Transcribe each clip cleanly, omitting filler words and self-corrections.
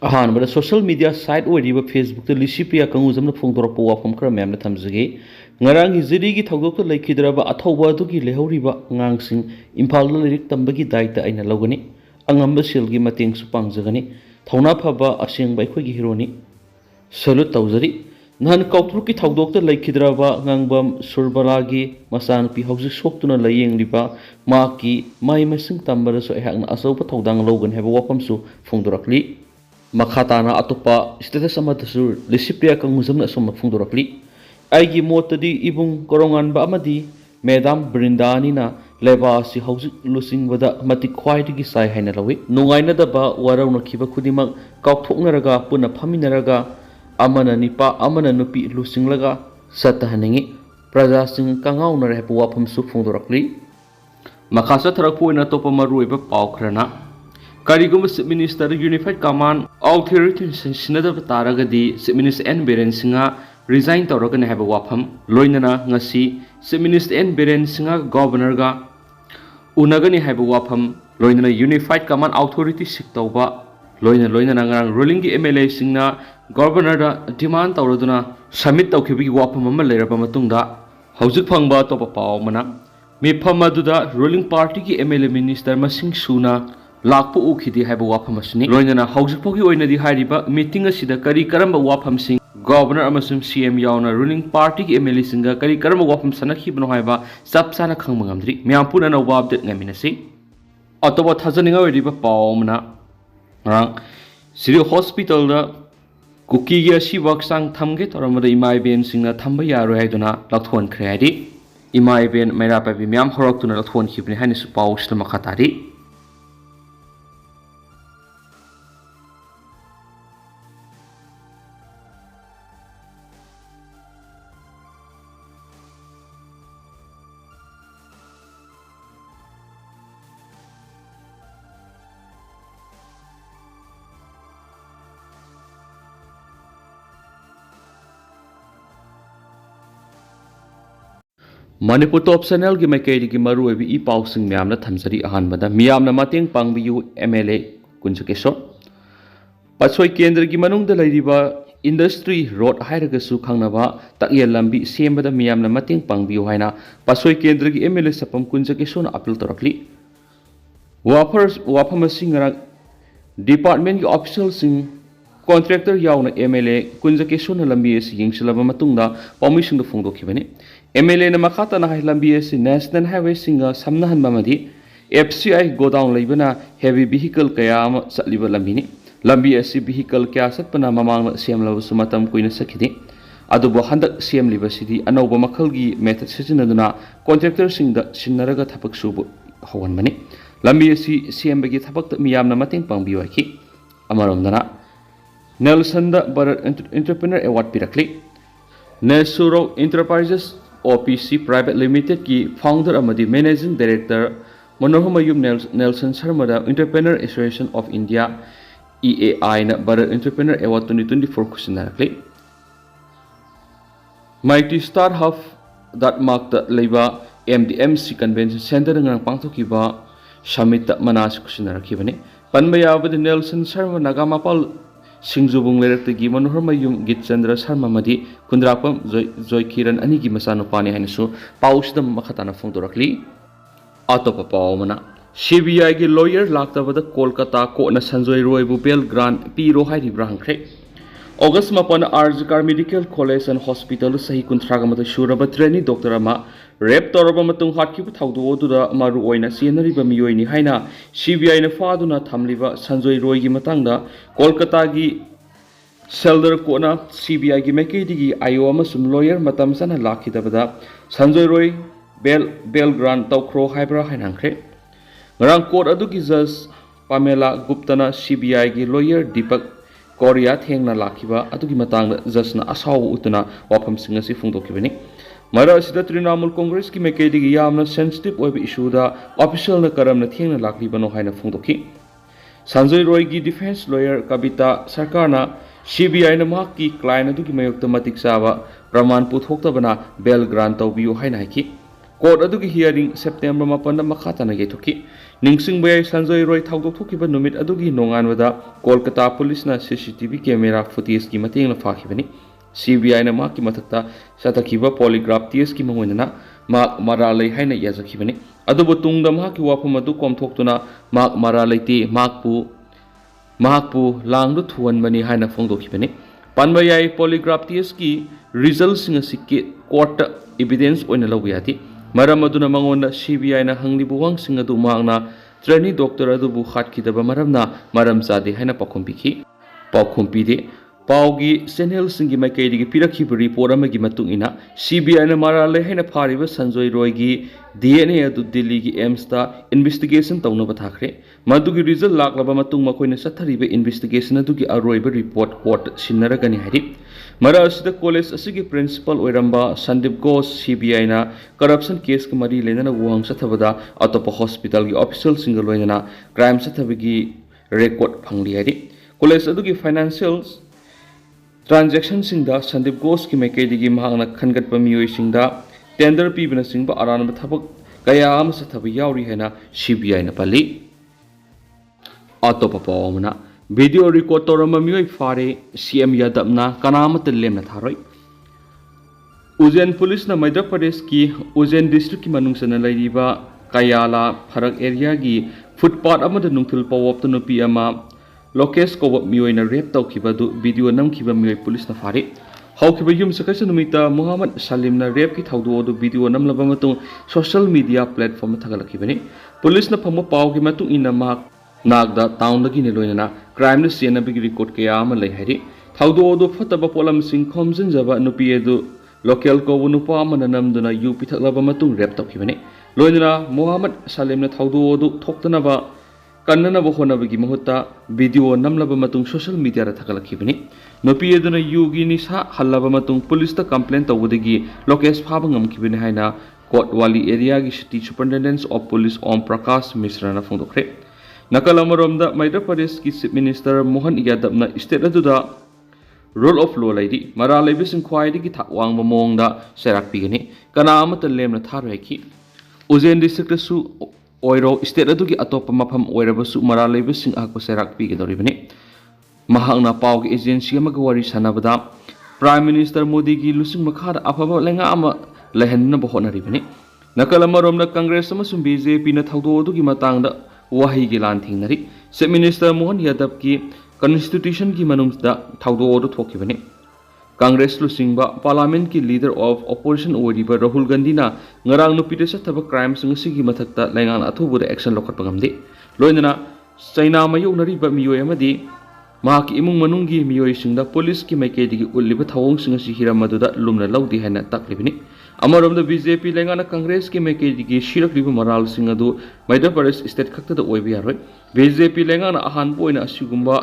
अहानबद social media site ओरिबा Facebook Licypriya कंगुजमना फोंदोरप वाफम खरा मैमना थमजगे ngarang jiri gi thogdok laikhidraba athauba adugi lehoriba ngang imphal lirik tambagi daita aina logani angamba silgi mateng su pangjagani thauna phaba aseng bai khoi gi hironi salute tawjari nan kautruki thogdok laikhidraba ngangbam surbalagi masan pi hauji soktuna layeng liba maki mai masing tambara so ehakna asauba thodang logan heba wapam su phongdorakli makhatana atopa status amadasu lisipria kanguzamna som phongdorakli aigi motadi ibung korongan ba amadi Madam Brinda nina leba si hausi lusing wada mati khwaidigi sai haina lawi nungaina da ba warauna khiba khudimak kaukthoknaraga puna phaminaraga amana nipa amana nupi lusing laga satahaningi praja sing kangauna rep wafam su phongdorakli makhasa tharakpu ina topa maruiba paukhrana karigum minister unified command authority sinada taragadi minister N Biren singa resign tawragan haba wafam loinana ngasi minister N Biren singa governor ga unagani haba wafam loinana unified command authority siktawba loinana ngarang ruling gi MLA singna governor da demand tawraduna submit tawkhibi wafam ama leiraba matungda haujuk phangba topa paw mana mifam aduda ruling party gi MLA minister masing suna lakpu ukhidi haba wafam asni loinana haujuk phogi oinadi hariba meeting asida kari karamba wafam sing Governor amasum CM yauna ruling party ki MLA singa kari karma wafam sanakhi bano haiba sab sana khang mangamdri miampuna na wab det ngaminasi atoba thajaninga wediba pawmna rang siri hospital da Kuki gi Ashiba hakchang thamge toramada imai ben singna thamba yaroi haiduna Louthokhankre adi imai ben maira pa bi miam horaktuna Louthokhankre bni hani su pawsna makhatari Manipur top channel gi maikei gi maru ebi I paw sing myamna thamjari ahanbada miyamna mateng pangbiyu MLA kunchakesor pasoi kendra gi manungda lairiba industry road hairaga su khangnaba takyel lambi sembada miyamna mateng pangbiyu haina pasoi kendra gi MLA sapam kunchakesor na appeal torakli wafam singra department gi official sing contractor yauna MLA kunchakesor na lambi si yingsilaba matungda permission do phongdokhibani MLA na makata na lambi si national highway singa samnahan mamadi FCI go down laibana heavy vehicle kaya ama satliba lambi si vehicle kaya satpana mamang siamlabu sumatam kuina sakidi adubo handak siam liba sidi anoba makhalgi method sizinaduna contractor singda sinnaraga thapak subu hawan mani lambi si siam bagi thapak miyamna mateng pangbiwaki amaromdana Nelson da Bharat Entrepreneur Award pirakli Nesuro Enterprises OPC Private Limited ki founder amadi managing director Manohamayum Nelson Sharma da Entrepreneur Association of India EAI na Bharat Entrepreneur Award 2024 kusindarakli Mighty Star Hub that marked the Leba MDMC Convention Center ngang pangthokiba Summit manas kusindarakibani panbayabadi Nelson Sharma nagamapal Singjubung lerakti Manohamayum Gitchandra Sharma madi kundrapam Joy Kiran ani gi masano pani hainasu pausdam makhatana phongdorakli atopa pawmana CBI gi lawyer laktabada Kolkata ko na Sanjoy Roy bu bail grant piro hairi brangkre August mapan RGKR Medical College and Hospital sahi kuntragamata shuraba trainee doctor ama rep toraba matung hatkibu thawdu oduda maru oina sienariba miyoini haina CBI na faduna thamliba Sanjoy Roy gi matangda Kolkata gi Selder kona CBI gi mekedi ayo amasum lawyer matam sana lakhidabada Sanjoy Roy bail grant tawkhro haibra hainangkre ngarang court adugi judge Pamela Guptana CBI gi lawyer Deepak Korea thengna lakhiba adugi matangda judge na asaw utuna wafam singa si phongdokibani mara sida Trinamool Congress ki mekedi gi yamna sensitive oiba issue da official na karamna thengna laklibano haina phongdoki Sanjoy Roy gi defense lawyer Kavita Sarkarna CBI na mahaki client adugi mayokta matik saba praman puthoktabana bail grant tawbiyu haina hiki court adugi hearing September 8 na makhatana yaithoki ꯅꯤꯡꯁꯤꯡꯕ ꯌꯥꯏ ꯁꯟꯖꯣꯏ ꯔꯣꯏ ꯊꯧꯗꯣꯛ ꯅꯨꯃꯤꯠ ꯑꯗꯨꯒꯤ ꯅꯣꯡꯉꯥꯟꯕꯗ ꯀꯣꯜꯀꯇꯥ ꯄꯨꯂꯤꯁꯅ CCTV camera ꯐꯨꯇꯦꯖꯀꯤ ꯃꯇꯦꯡꯅ ꯐꯥꯈꯤꯕꯅꯤ CBIꯅ ꯃꯍꯥꯛꯀꯤ ꯃꯊꯛꯇ ꯆꯠꯊꯈꯤꯕ ꯄꯣꯂꯤꯒ꯭ꯔꯥꯐ ꯇꯦꯁꯀꯤ ꯃꯉꯣꯟꯗꯅ ꯃꯍꯥꯛ ꯃꯔꯥꯜ ꯂꯩ ꯍꯥꯏꯅ ꯌꯥꯖꯈꯤꯕꯅꯤ ꯑꯗꯨꯕꯨ ꯇꯨꯡꯗ ꯃꯍꯥꯛꯀꯤ ꯋꯥꯐꯝ ꯑꯗꯨ ꯀꯣꯝꯊꯣꯛꯇꯨꯅ ꯃꯍꯥꯛ ꯃꯔꯥꯜ ꯂꯩꯇꯦ ꯃꯍꯥꯛꯄꯨ ꯂꯥꯡꯗ ꯊꯨꯍꯟꯕꯅꯤ ꯍꯥꯏꯅ ꯐꯣꯡꯗꯣꯛꯈꯤꯕꯅꯤ ꯄꯟꯕ ꯌꯥꯏ ꯄꯣꯂꯤꯒ꯭ꯔꯥꯐ ꯇꯦꯁꯀꯤ ꯔꯤꯖꯜꯠꯁꯤꯡ ꯑꯁꯤ ꯀꯣꯔꯠꯇ ꯏꯕꯤꯗꯦꯟꯁ ꯑꯣꯏꯅ ꯂꯧꯕ ꯌꯥꯗꯦ ꯃꯔꯝ ꯑꯗꯨꯅ ꯃꯉꯣꯟꯗ CBIꯅ ꯍꯪꯂꯤꯕ ꯋꯥꯍꯪꯁꯤꯡ ꯑꯗꯨ ꯃꯍꯥꯛꯅ ꯇ꯭ꯔꯦꯅꯤ ꯗꯣꯛꯇꯔ ꯑꯗꯨꯕꯨ ꯍꯥꯠꯈꯤꯗꯕ ꯃꯔꯝꯅ ꯃꯔꯝ ꯆꯥꯗꯦ ꯍꯥꯏꯅ ꯄꯥꯎꯈꯨꯝ ꯄꯤꯗꯦ ꯄꯥꯎꯒꯤ ꯆꯦꯅꯦꯜꯁꯤꯡꯒꯤ ꯃꯥꯏꯀꯩꯗꯒꯤ ꯄꯤꯔꯛꯈꯤꯕ ꯔꯤꯄꯣꯔꯠ ꯑꯃꯒꯤ ꯃꯇꯨꯡ ꯏꯟꯅ CBIꯅ ꯃꯔꯥꯜ ꯂꯩ ꯍꯥꯏꯅ ꯐꯥꯔꯤꯕ ꯁꯟꯖꯣꯏ ꯔꯣꯏꯒꯤ DNA ꯑꯗꯨ ꯗꯤꯜꯂꯤꯒꯤ ꯑꯦꯝꯁꯇ ꯏꯟꯚꯦꯁꯇꯤꯒꯦꯁꯟ ꯇꯧꯅꯕ ꯊꯥꯈ꯭ꯔꯦ ꯃꯗꯨꯒꯤ ꯔꯤꯖꯜꯠ ꯂꯥꯛꯂꯕ ꯃꯇꯨꯡ ꯃꯈꯣꯏꯅ ꯆꯠꯊꯔꯤꯕ ꯏꯟꯚꯦꯁꯇꯤꯒꯦꯁꯟ ꯑꯗꯨꯒꯤ ꯑꯔꯣꯏꯕ ꯔꯤꯄꯣꯔꯠ ꯀꯣꯔꯠꯇ ꯁꯤꯟꯅꯔꯒꯅꯤ ꯍꯥꯏꯔꯤ ꯃꯔꯛ ꯑꯁꯤꯗ ꯀꯣꯂꯦꯖ ꯑꯁꯤꯒꯤ ꯄ꯭ꯔꯤꯟꯁꯤꯄꯜ ꯑꯣꯏꯔꯝꯕ ꯁꯟꯗꯤꯞ ꯘꯣꯁ CBIꯅ करप्शन केस के मरी लेना वहां चथबदा अतोप हॉस्पिटल की ऑफिशियल सिंगल लोइना क्राइम चथबगी रेकॉर्ड फंगली है कॉलेज अदुगी फाइनेंशियल ट्रांजैक्शन सिंगदा संदीप घोष की मैकेदिगी महांगना खनगत मियोय सिंगदा टेंडर पीबना सिंगबा अरानब थबक कया अम चथब यावरी हैना CBI न पल्ली अतोप पावमना वीडियो रिकॉर्ड तौरम मियोय फारे CM यादवना कनामत लेमना थारोय उज्जैन पुलिस न मध्य प्रदेश की उज्जैन डिस्ट्रिक्ट की मनुंगसन लैरिबा कयाला फरक एरिया की फुटपाथ अमद नुंगथुल पवप नुपी अमा लोकेश को मियोयना रेप तौखिबदु वीडियो नमखिबा मियोय पुलिस न फारे हौखिबा युम सकस नुमिता मोहम्मद सलीम न रेप की थौदो वीडियो नमलबा मतुं सोशल मीडिया प्लेटफॉर्म थगलखिबनि पुलिस न फम पाव की मतुं इन माक नागदा टाउन दगी ने लोइना क्राइम न सेनबगी रिकॉर्ड कया अमा लै हैरि थौदो फतबा पोलम सिंह खोमजिनजबा नुपी एदु लोकल को नुपा नमदना यू पिथलब रेप तौखिबने लोइना मोहम्मद सलीम ने थौदो थोक्तनबा कन्ननब होनबगी महुत्ता वीडियो नमलब सोशल मीडिया थगलखिबने नुपी एदुना यूगी निसा हल्लब पुलिस कंप्लेन तौबदगी लोकेश फाब ngमखिबने हाइना कोटवाली एरिया की city superintendent of police Om Prakash Mishra फोंदोखरे नकल अमरोमदा मध्य प्रदेश की chief minister Mohan Yadav state अदुदा रूल ऑफ लॉ लैरी मरा लेबिसिंग ख्वाइदगी थाक वांगबा मोंगदा सेराकपीगनी कना अमत लेमना थारैखि उज्जैन डिस्ट्रिक्ट सु ओइरो स्टेट अदुगी अतोप मफम ओइरबसु मरा लेबिसिंग आको सेराकपीगदोरिबनी महांगना पावगी एजेंसी अमगा वारी सनबदा प्राइम मिनिस्टर मोदी की लुसिंग मखादा अफबा लेंगा अमा लहननबा होनरिबनी नकल अमरोमदा कांग्रेस अमसुं BJP न थौदो अदुगी मतंगदा वाही की लान थिंगनरी चीफ मिनिस्टर मोहन यादव की कॉन्स्टिट्यूशन की मनुंगदा थौदो थोखिबने कांग्रेस लुसिंगबा पार्लियामेंट की लीडर ऑफ ऑपोजिशन ओरिबा राहुल गांधी ना ngarang nupi de sathaba crime singsi mathakta laingan athubu action लौखटपा ngamde लोइना चाइना मायोनरी बा मियोय अमदी माकी इमुंग मनुंगी मियोय सिंगदा पुलिस की मैकेदिगी उल्लिबा थवोंग सिंगसी हिराम मदुदा लुमना लौदी हैना तकलिबिनी अमरोमदा BJP लेंगाना कांग्रेस की मैकेदिगी शिरकलिबा मराल सिंग अदु मध्य प्रदेश स्टेट खक्तदा ओइबि यारोय BJP लेंगाना अहानबो ओइना असिगुंबा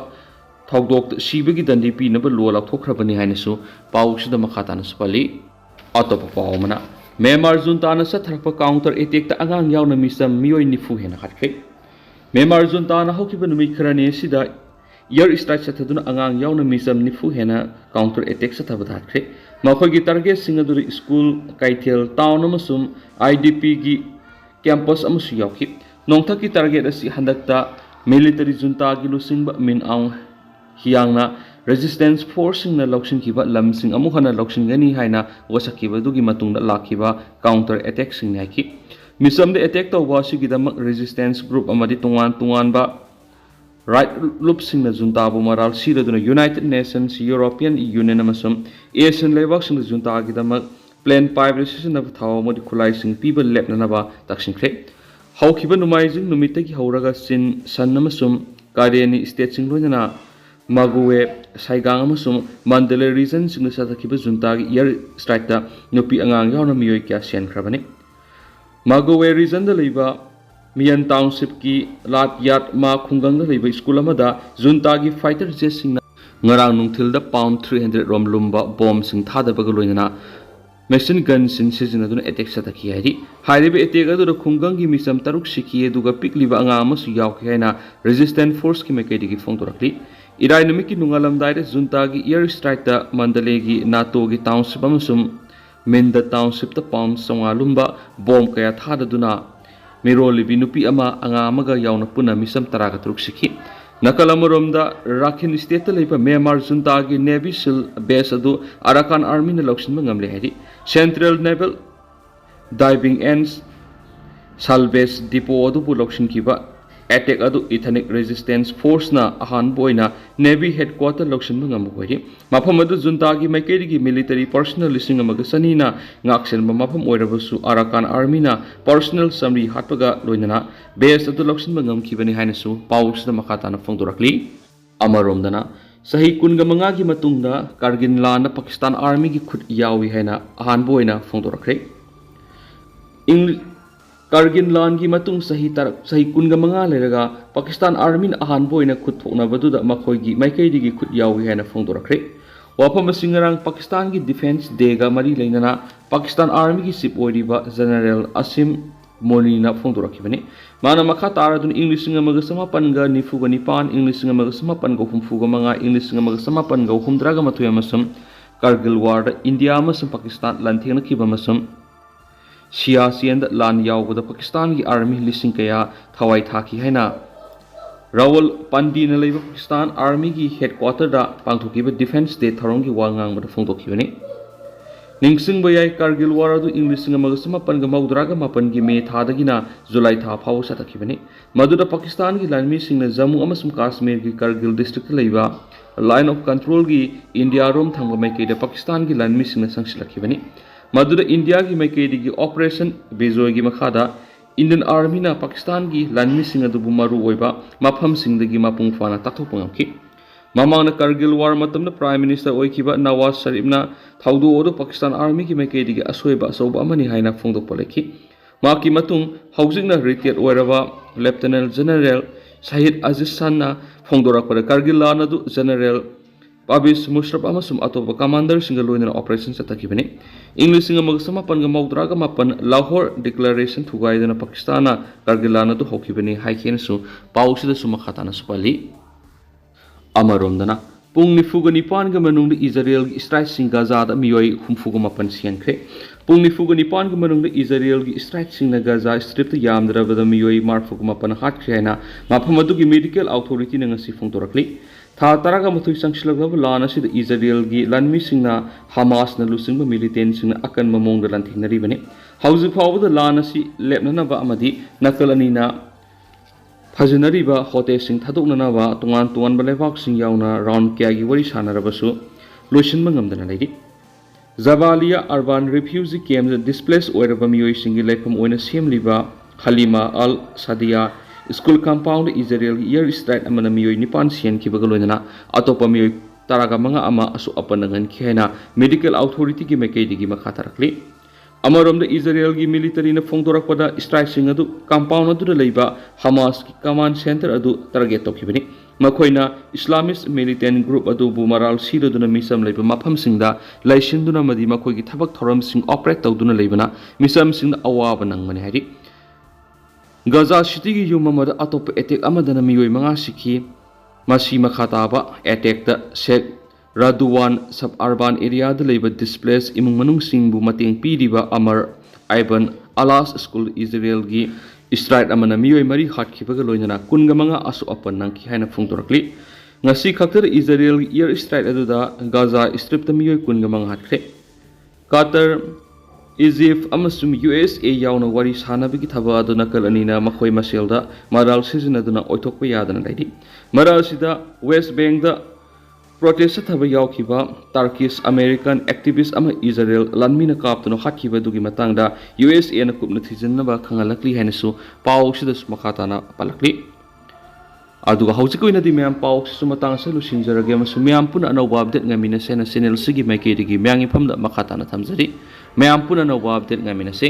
थौदोक सीबगी दंडी पीनब लो लौथोखरबनी हाइनसु पाउसिदा मखातानसु पल्ली अतोप पावमना म्यांमार जुंताना सथरप काउंटर अटैक ता अगांग यावना मिसम मियोय निफु हेना खटखे म्यांमार जुंताना हौकिबा नुमि खराने सिदा ईयर स्ट्राइक सथदुना अगांग यावना मिसम निफु हेना काउंटर अटैक सथबा धाखरे मखोगी टारगेट सिंग अदु स्कूल काइथेल टाउन अमसुम IDP की कैंपस अमसु यावखि नोंथक की टारगेट असि हंदकता मिलिटरी जुंता की लुसिंग मिन आउं हियांगना रेजिस्टेंस फोर्स सिंगना लौसिंखिबा लमसिंग अमुखना लौसिंगनी हाइना वसखिबा दुगी मतुंगदा लाखिबा काउंटर अटैक सिंग हाइकि मिसमदे अटैक तौबा सिगिदमक रेजिस्टेंस ग्रुप अमदि तुंगान राइट लुप सिंगना जुंताबु मराल सिरदुना यूनाइटेड नेशंस यूरोपियन यूनियन अमसुम एशियन लेबाक सिंग जुंतागिदमक प्लेन पाइप सिसनब थाव मोदि खुलाई सिंग पीबा लेपननबा तक्सिंख्रे हौखिबा नुमाइजिंग नुमितगी हौरगा सिन सन अमसुम कारेनी स्टेट सिंग लोइना मागुवे साइगांग मंडले रीजन सिंग सथखिबा जुंतागी ईयर स्ट्राइकता नुपी अंगांग यावना मियोय क्या सेनख्रबने मागुवे रीजन द लैबा मियन टाउनशिप की लाट याट मा खुंगंग द लैबा स्कूल अमदा जुंतागी फाइटर जेट सिंग ngarang nungthilda pound 300 rom lumba bomb sing thadabaga loinana machine gun sin sizinaduna attack sathaki hairi hairibe attack adu khungang gi misam taruk sikhi eduga pikliba anga amasu yawki haina resistant force ki mekedi gi phongdorakli irai numik ki nungalam daire junta gi air strike ta mandale gi nato gi township amasum minda township ta pound songa lumba bomb kaya thadaduna ꯃꯤꯔꯣꯜꯂꯤꯕꯤ ꯅꯨꯄꯤ ꯑꯃ ꯑꯉꯥꯡ ꯑꯃꯒ ꯌꯥꯎꯅ ꯄꯨꯟꯅ ꯃꯤꯆꯝ 13 ꯁꯤꯈꯤ ꯅꯥꯀꯜ ꯑꯃꯔꯣꯝꯗ ꯔꯥꯈꯤꯟ ꯁ꯭ꯇꯦꯠꯇ ꯂꯩꯕ ꯃ꯭ꯌꯥꯟꯃꯥꯔ ꯖꯨꯟꯇꯥꯒꯤ ꯅꯦꯚꯤ ꯁꯤꯜ ꯕꯦꯁ ꯑꯗꯨ ꯑꯔꯥꯀꯥꯟ ꯑꯥꯔꯃꯤꯅ ꯂꯧꯁꯤꯟꯕ ꯉꯝꯂꯦ ꯍꯥꯏꯔꯤ ꯁꯦꯟꯇ꯭ꯔꯦꯜ ꯅꯦꯚꯦꯜ ꯗꯥꯏꯚꯤꯡ ꯑꯦꯟ ꯁꯥꯜꯚꯦꯖ ꯗꯤꯄꯣ ꯑꯗꯨꯕꯨ ꯂꯧꯁꯤꯟꯈꯤꯕ ꯑꯦꯇꯦꯛ ꯑꯗꯨ ꯏꯊꯅꯤꯛ ꯔꯦꯖꯤꯁꯇꯦꯟꯁ ꯐꯣꯔꯁꯅ ꯑꯍꯥꯟꯕ ꯑꯣꯏꯅ ꯅꯦꯚꯤ ꯍꯦꯗꯀ꯭ꯋꯥꯔꯇꯔ ꯂꯧꯁꯤꯟꯕ ꯉꯝꯕ ꯑꯣꯏꯔꯤ ꯃꯐꯝ ꯑꯗꯨ ꯖꯨꯟꯇꯥꯒꯤ ꯃꯥꯏꯀꯩꯗꯒꯤ ꯃꯤꯂꯤꯇꯔꯤ ꯄꯔꯁꯅꯦꯜ 1,200ꯅ ꯉꯥꯛꯁꯦꯟꯕ ꯃꯐꯝ ꯑꯣꯏꯔꯕꯁꯨ ꯑꯔꯥꯀꯥꯟ ꯑꯥꯔꯃꯤꯅ ꯄꯔꯁꯅꯦꯜ ꯆꯥꯝꯔꯤ ꯍꯥꯠꯄꯒ ꯂꯣꯏꯅꯅ ꯕꯦꯁ ꯑꯗꯨ ꯂꯧꯁꯤꯟꯕ ꯉꯝꯈꯤꯕꯅꯤ ꯍꯥꯏꯅꯁꯨ ꯄꯥꯎ ꯑꯁꯤꯗ ꯃꯈꯥ ꯇꯥꯅ ꯐꯣꯡꯗꯣꯔꯛꯂꯤ ꯑꯃꯔꯣꯝꯗꯅ ꯆꯍꯤ 15ꯒꯤ ꯃꯇꯨꯡꯗ ꯀꯥꯔꯒꯤꯜ ꯂꯥꯟꯗ ꯄꯥꯀꯤꯁꯇꯥꯟ ꯑꯥꯔꯃꯤꯒꯤ ꯈꯨꯠ ꯌꯥꯎꯏ ꯍꯥꯏꯅ ꯑꯍꯥꯟꯕ ꯑꯣꯏꯅ ꯐꯣꯡꯗꯣꯔꯛꯈ꯭ꯔꯦ ꯀꯥꯔꯒꯤꯜ ꯂꯥꯟꯒꯤ ꯃꯇꯨꯡ ꯆꯍꯤ 15 ꯂꯩꯔꯒ ꯄꯥꯀꯤꯁꯇꯥꯟ ꯑꯥꯔꯃꯤꯅ ꯑꯍꯥꯟꯕ ꯑꯣꯏꯅ ꯈꯨꯠ ꯊꯣꯛꯅꯕꯗꯨꯗ ꯃꯈꯣꯏꯒꯤ ꯃꯥꯏꯀꯩꯗꯒꯤ ꯈꯨꯠ ꯌꯥꯎꯏ ꯍꯥꯏꯅ ꯐꯣꯡꯗꯣꯔꯛꯈ꯭ꯔꯦ ꯋꯥꯐꯝ ꯑꯁꯤ ꯉꯔꯥꯡ ꯄꯥꯀꯤꯁꯇꯥꯟꯒꯤ ꯗꯤꯐꯦꯟꯁ ꯗꯦꯒ ꯃꯔꯤ ꯂꯩꯅꯅ ꯄꯥꯀꯤꯁꯇꯥꯟ ꯑꯥꯔꯃꯤꯒꯤ ꯆꯤꯞ ꯑꯣꯏꯔꯤꯕ ꯖꯦꯅꯔꯦꯜ ꯑꯁꯤꯝ ꯃꯣꯅꯤꯅ ꯐꯣꯡꯗꯣꯔꯛꯈꯤꯕꯅꯤ ꯃꯥꯅ ꯃꯈꯥ ꯇꯥꯔꯗꯨꯅ ꯏꯪ 1994, ꯏꯪ 1935, ꯏꯪ 1938 ꯑꯃꯁꯨꯡ ꯀꯥꯔꯒꯤꯜ ꯋꯥꯔꯗ ꯏꯟꯗꯤꯌꯥ ꯑꯃꯁꯨꯡ ꯄꯥꯀꯤꯁꯇꯥꯟ ꯂꯥꯟꯊꯦꯡꯅꯈꯤꯕ ꯑꯃꯁꯨꯡ ꯁꯤꯌꯥꯆꯦꯟꯗ ꯂꯥꯟ ꯌꯥꯎꯕꯗ ꯄꯥꯀꯤꯁꯇꯥꯟꯒꯤ ꯑꯥꯔꯃꯤ ꯂꯤꯁꯤꯡ ꯀꯌꯥ ꯊꯋꯥꯏ ꯊꯥꯈꯤ ꯍꯥꯏꯅ ꯔꯥꯋꯜ ꯄꯥꯟꯗꯤꯅ ꯂꯩꯕ ꯄꯥꯀꯤꯁꯇꯥꯟ ꯑꯥꯔꯃꯤꯒꯤ ꯍꯦꯗꯀ꯭ꯋꯥꯔꯇꯔꯗ ꯄꯥꯡꯊꯣꯛꯈꯤꯕ ꯗꯤꯐꯦꯟꯁ ꯗꯦ ꯊꯧꯔꯝꯒꯤ ꯋꯥ ꯉꯥꯡꯕꯗ ꯐꯣꯡꯗꯣꯛꯈꯤꯕꯅꯤ ꯅꯤꯡꯁꯤꯡꯕ ꯌꯥꯏ ꯀꯥꯔꯒꯤꯜ ꯋꯥꯔ ꯑꯗꯨ ꯏꯪ 1989ꯒꯤ ꯃꯦ ꯊꯥꯗꯒꯤꯅ ꯖꯨꯂꯥꯏ ꯊꯥ ꯐꯥꯎꯕ ꯆꯠꯊꯈꯤꯕꯅꯤ ꯃꯗꯨꯗ ꯄꯥꯀꯤꯁꯇꯥꯟꯒꯤ ꯂꯥꯟꯃꯤꯁꯤꯡꯅ ꯖꯝꯃꯨ ꯑꯃꯁꯨꯡ ꯀꯥꯁꯃꯤꯔꯒꯤ ꯀꯥꯔꯒꯤꯜ ꯗꯤꯁꯇ꯭ꯔꯤꯛꯇ ꯂꯩꯕ ꯂꯥꯏꯟ ꯑꯣꯐ ꯀꯟꯇ꯭ꯔꯣꯜꯒꯤ ꯏꯟꯗꯤꯌꯥꯔꯣꯝ ꯊꯪꯕ ꯃꯥꯏꯀꯩꯗ ꯄꯥꯀꯤꯁꯇꯥꯟꯒꯤ ꯂꯥꯟꯃꯤꯁꯤꯡꯅ ꯆꯪꯁꯤꯜꯂꯛꯈꯤꯕꯅꯤ ꯃꯗꯨꯗ ꯏꯟꯗꯤꯌꯥꯒꯤ ꯃꯥꯏꯀꯩꯗꯒꯤ ꯑꯣꯄꯔꯦꯁꯟ ꯕꯤꯖꯣꯏꯒꯤ ꯃꯈꯥꯗ ꯏꯟꯗꯤꯌꯟ ꯑꯥꯔꯃꯤꯅ ꯄꯥꯀꯤꯁꯇꯥꯟꯒꯤ ꯂꯥꯟꯃꯤꯁꯤꯡ ꯑꯗꯨꯕꯨ ꯃꯔꯨꯑꯣꯏꯕ ꯃꯐꯝꯁꯤꯡꯗꯒꯤ ꯃꯄꯨꯡ ꯐꯥꯅ ꯇꯥꯛꯊꯣꯛꯄ ꯉꯝꯈꯤ ꯃꯃꯥꯡꯗ ꯀꯥꯔꯒꯤꯜ ꯋꯥꯔ ꯃꯇꯝꯗ ꯄ꯭ꯔꯥꯏꯝ ꯃꯤꯅꯤꯁꯇꯔ ꯑꯣꯏꯈꯤꯕ ꯅꯋꯥꯖ ꯁꯔꯤꯐꯅ ꯊꯧꯗꯣꯛ ꯑꯗꯨ ꯄꯥꯀꯤꯁꯇꯥꯟ ꯑꯥꯔꯃꯤꯒꯤ ꯃꯥꯏꯀꯩꯗꯒꯤ ꯑꯁꯣꯏꯕ ꯑꯆꯧꯕ ꯑꯃꯅꯤ ꯍꯥꯏꯅ ꯐꯣꯡꯗꯣꯛꯄ ꯂꯩꯈꯤ ꯃꯍꯥꯛꯀꯤ ꯃꯇꯨꯡ ꯍꯧꯖꯤꯛꯅ ꯔꯤꯇꯥꯌꯔ ꯑꯣꯏꯔꯕ ꯂꯦꯐꯇꯦꯅꯦꯟꯠ ꯖꯦꯅꯔꯦꯜ ꯁꯍꯤꯗ ꯑꯖꯤꯖ ꯐꯣꯡꯗꯣꯔꯛꯄꯗ ꯀꯥꯔꯒꯤꯜ ꯂꯥꯟ ꯑꯗꯨ ꯖꯦꯅꯔꯦꯜ ꯄꯥꯕꯤꯁ ꯃꯨꯁꯔꯐ ꯑꯃꯁꯨꯡ ꯑꯇꯣꯞꯄ ꯀꯃꯥꯟꯗꯔꯁꯤꯡꯒ ꯂꯣꯏꯅꯅ ꯑꯣꯄꯔꯦꯁꯟ ꯆꯠꯊꯈꯤꯕꯅꯤ ꯏꯪ 1989 ꯂꯥꯍꯣꯔ ꯗꯤꯀ꯭ꯂꯥꯔꯦꯁꯟ ꯊꯨꯒꯥꯏꯗꯨꯅ ꯄꯥꯀꯤꯁꯇꯥꯟꯅ ꯀꯥꯔꯒꯤꯜ ꯂꯥꯟ ꯑꯗꯨ ꯍꯧꯈꯤꯕꯅꯤ ꯍꯥꯏꯈꯤꯅꯁꯨ ꯄꯥꯎꯁꯤꯗꯁꯨ ꯃꯈꯥ ꯇꯥꯅꯁꯨ ꯄꯜꯂꯤ ꯑꯃꯔꯣꯝꯗꯅ ꯄꯨꯡ 94ꯒꯤ ꯃꯅꯨꯡꯗ ꯏꯖꯔꯦꯜꯒꯤ ꯁ꯭ꯇ꯭ꯔꯥꯏꯛꯁꯤꯡ ꯒꯥꯖꯥꯗ ꯃꯤꯑꯣꯏ 69 ꯁꯤꯍꯟꯈ꯭ರೆ ꯄꯨꯡ 94ꯒꯤ ꯃꯅꯨꯡꯗ ꯏꯖꯔꯦꯜꯒꯤ ꯁ꯭ꯇ꯭ꯔꯥꯏꯛꯁꯤꯡꯅ ꯒꯥꯖꯥ ꯁ꯭ꯇ꯭ꯔꯤꯞꯇ ꯌꯥꯝꯗ꯭ꯔꯕꯗ ꯃꯤꯑꯣꯏ 69 ꯍꯥꯠꯈ꯭ꯔꯦ ꯍꯥꯏꯅ ꯃꯐꯝ ꯑꯗꯨꯒꯤ ꯃꯦꯗꯤꯀꯦꯜ ꯑꯣꯊꯣꯔꯤꯇꯤꯅ ꯉꯁꯤ ꯐꯣꯡꯗꯣꯔꯛꯂꯤ ꯊꯥ 13 ꯆꯪꯁꯤꯜꯂꯛꯂꯕ ꯂꯥꯟ ꯑꯁꯤꯗ ꯏꯖꯔꯦꯜꯒꯤ ꯂꯥꯟꯃꯤꯁꯤꯡꯅ ꯍꯃꯥꯁꯅ ꯂꯨꯆꯤꯡꯕ ꯃꯤꯂꯤꯇꯦꯟꯠꯁꯤꯡꯅ ꯑꯀꯟꯕ ꯃꯑꯣꯡꯗ ꯂꯥꯟꯊꯦꯡꯅꯔꯤꯕꯅꯤ ꯍꯧꯖꯤꯛ ꯐꯥꯎꯕꯗ ꯂꯥꯟ ꯑꯁꯤ ꯂꯦꯞꯅꯅꯕ ꯑꯃꯗꯤ ꯅꯥꯀꯜ ꯑꯅꯤꯅ ꯐꯖꯅꯔꯤꯕ ꯍꯣꯇꯦꯖꯁꯤꯡ ꯊꯥꯗꯣꯛꯅꯅꯕ ꯇꯣꯉꯥꯟ ꯇꯣꯉꯥꯟꯕ ꯂꯩꯕꯥꯛꯁꯤꯡ ꯌꯥꯎꯅ ꯔꯥꯎꯟ ꯀꯌꯥꯒꯤ ꯋꯥꯔꯤ ꯁꯥꯅꯔꯕꯁꯨ ꯂꯣꯏꯁꯤꯟꯕ ꯉꯝꯗꯅ ꯂꯩꯔꯤ ꯖꯕꯥꯂꯤꯌꯥ ꯑꯔꯕꯥꯟ ꯔꯤꯐ꯭ꯌꯨꯖꯤ ꯀꯦꯝꯞꯗ ꯗꯤꯁꯄ꯭ꯂꯦꯁ ꯑꯣꯏꯔꯕ ꯃꯤꯑꯣꯏꯁꯤꯡꯒꯤ ꯂꯩꯐꯝ ꯑꯣꯏꯅ ꯁꯦꯝꯂꯤꯕ ꯍꯂꯤꯃꯥ ꯑꯜ Sadiya school compound ꯏꯖꯔꯦꯜꯒꯤ year strike ꯑꯃꯅ ꯃꯤꯑꯣꯏ 9 ꯁꯤꯍꯟꯈꯤꯕꯒ ꯂꯣꯏꯅꯅ ꯑꯇꯣꯞꯄ ꯃꯤꯑꯣꯏ 15 ꯑꯃ ꯑꯁꯣꯛ ꯑꯄꯟ ꯅꯪꯍꯟꯈꯤ ꯍꯥꯏꯅ ꯃꯦꯗꯤꯀꯦꯜ ꯑꯣꯊꯣꯔꯤꯇꯤꯒꯤ ꯃꯥꯏꯀꯩꯗꯒꯤ ꯃꯈꯥ ꯇꯥꯔꯛꯂꯤ ꯑꯃꯔꯣꯝꯗ ꯏꯖꯔꯦꯜꯒꯤ ꯃꯤꯂꯤꯇꯔꯤꯅ ꯐꯣꯡꯗꯣꯔꯛꯄꯗ ꯁ꯭ꯇ꯭ꯔꯥꯏꯛꯁꯤꯡ ꯑꯗꯨ ꯀꯝꯄꯥꯎꯟ ꯑꯗꯨꯗ ꯂꯩꯕ ꯍꯃꯥꯁꯀꯤ ꯀꯃꯥꯟ ꯁꯦꯟꯇꯔ ꯑꯗꯨ ꯇꯥꯔꯒꯦꯠ ꯇꯧꯈꯤꯕꯅꯤ ꯃꯈꯣꯏꯅ ꯏꯁꯂꯥꯃꯤꯁ ꯃꯤꯂꯤꯇꯦꯟꯠ ꯒ꯭ꯔꯨꯞ ꯑꯗꯨꯕꯨ ꯃꯔꯥꯜ ꯁꯤꯔꯗꯨꯅ ꯃꯤꯆꯝ ꯂꯩꯕ ꯃꯐꯝꯁꯤꯡꯗ ꯂꯩꯁꯤꯟꯗꯨꯅ ꯑꯃꯗꯤ ꯃꯈꯣꯏꯒꯤ ꯊꯕꯛ ꯊꯧꯔꯝꯁꯤꯡ ꯑꯣꯄꯔꯦꯠ ꯇꯧꯗꯨꯅ ꯂꯩꯕꯅ ꯃꯤꯆꯝꯁꯤꯡꯗ ꯑꯋꯥꯕ ꯅꯪꯕꯅꯤ ꯍꯥꯏꯔꯤ ꯒꯥꯖꯥ ꯁꯤꯇꯤꯒꯤ ꯌꯨꯝ ꯑꯃꯗ ꯑꯇꯣꯞꯄ ꯑꯦꯇꯦꯛ ꯑꯃꯗꯅ ꯃꯤꯑꯣꯏ 5 ꯁꯤꯈꯤ ꯃꯁꯤ ꯃꯈꯥ ꯇꯥꯕ ꯑꯦꯇꯦꯛꯇ ꯁꯦꯛ ꯔꯥꯗꯨꯋꯥꯟ ꯁꯕ ꯑꯔꯕꯥꯟ ꯑꯦꯔꯤꯌꯥꯗ ꯂꯩꯕ ꯗꯤꯁꯄ꯭ꯂꯦꯁ ꯏꯃꯨꯡ ꯃꯅꯨꯡꯁꯤꯡꯕꯨ ꯃꯇꯦꯡ ꯄꯤꯔꯤꯕ ꯑꯃꯔ ꯑꯥꯏꯕꯟ ꯑꯂꯥꯁ ꯁ꯭ꯀꯨꯜ ꯏꯖꯔꯦꯜꯒꯤ ꯁ꯭ꯇ꯭ꯔꯥꯏꯛ ꯑꯃꯅ ꯃꯤꯑꯣꯏ 5 ꯍꯥꯠꯈꯤꯕꯒ ꯂꯣꯏꯅꯅ 15 ꯑꯁꯣꯛ ꯑꯄꯟ ꯅꯪꯈꯤ ꯍꯥꯏꯅ ꯐꯣꯡꯗꯣꯔꯛꯂꯤ ꯉꯁꯤ ꯈꯛꯇꯗ ꯏꯖꯔꯦꯜꯒꯤ ꯏꯌꯔ ꯁ꯭ꯇ꯭ꯔꯥꯏꯛ ꯑꯗꯨꯗ ꯒꯥꯖꯥ ꯁ꯭ꯇ꯭ꯔꯤꯞꯇ ꯃꯤꯑꯣꯏ 15 ꯍꯥꯠꯈ꯭ꯔꯦ ꯀꯥꯇꯔ ꯏꯖꯤꯞꯠ ꯑꯃꯁꯨꯡ USA ꯌꯥꯎꯅ ꯋꯥꯔꯤ ꯁꯥꯅꯕꯒꯤ ꯊꯕꯛ ꯑꯗꯨ ꯅꯥꯀꯜ ꯑꯅꯤꯅ ꯃꯈꯣꯏ ꯃꯁꯦꯜꯗ ꯃꯔꯥꯜ ꯁꯤꯖꯤꯟꯅꯗꯨꯅ ꯑꯣꯏꯊꯣꯛꯄ ꯌꯥꯗꯅ ꯂꯩꯔꯤ ꯃꯔꯛꯁꯤꯗ ꯋꯦꯁ ꯕꯦꯡꯛꯗ ꯄ꯭ꯔꯣꯇꯦꯁ ꯆꯠꯊꯕ ꯌꯥꯎꯈꯤꯕ ꯇꯔꯀꯤꯁ ꯑꯃꯦꯔꯤꯀꯟ ꯑꯦꯛꯇꯤꯕꯤꯁꯠ ꯑꯃ ꯏꯖꯔꯦꯜ ꯂꯥꯟꯃꯤꯅ ꯀꯥꯞꯇꯨꯅ ꯍꯥꯠꯈꯤꯕꯗꯨꯒꯤ ꯃꯇꯥꯡꯗ USAꯅ ꯀꯨꯞꯅ ꯊꯤꯖꯤꯟꯅꯕ ꯈꯪꯍꯜꯂꯛꯂꯤ ꯍꯥꯏꯅꯁꯨ ꯄꯥꯎ ꯑꯁꯤꯗꯁꯨ ꯃꯈꯥ ꯇꯥꯅ ꯄꯜꯂꯛꯂꯤ ꯑꯗꯨꯒ ꯍꯧꯖꯤꯛꯀꯤ ꯑꯣꯏꯅꯗꯤ ꯃꯌꯥꯝ ꯄꯥꯎ ꯑꯁꯤꯁꯨ ꯃꯇꯥꯡ ꯑꯁꯤꯗ ꯂꯣꯏꯁꯤꯟꯖꯔꯒꯦ ꯑꯃꯁꯨꯡ ꯃꯌꯥꯝ ꯄꯨꯟꯅ ꯑꯅꯧꯕ ꯑꯞꯗꯦꯠ ꯉꯥꯏꯃꯤꯟꯅꯁꯦꯅ ꯆꯦꯅꯦꯜ ꯑꯁꯤꯒꯤ ꯃꯥꯏꯀꯩꯗꯒꯤ ꯃꯌꯥꯝꯒꯤ ꯐꯝꯗ ꯃꯈꯥ ꯇꯥꯅ ꯊꯝꯖꯔꯤ ꯃꯌꯥꯝ ꯄꯨꯟꯅ ꯑꯅꯧꯕ ꯑꯞꯗꯦꯠ ꯉꯥꯏꯃꯤꯟꯅꯁꯦ